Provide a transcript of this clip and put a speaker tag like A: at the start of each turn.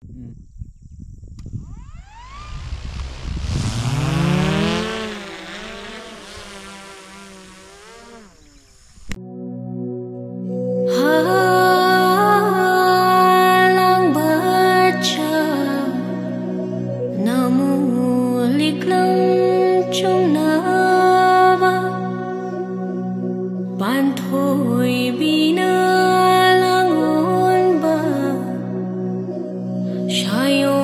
A: Ừ.
B: Halang baca namu liklang chung nava panthoi bina langon ba shayo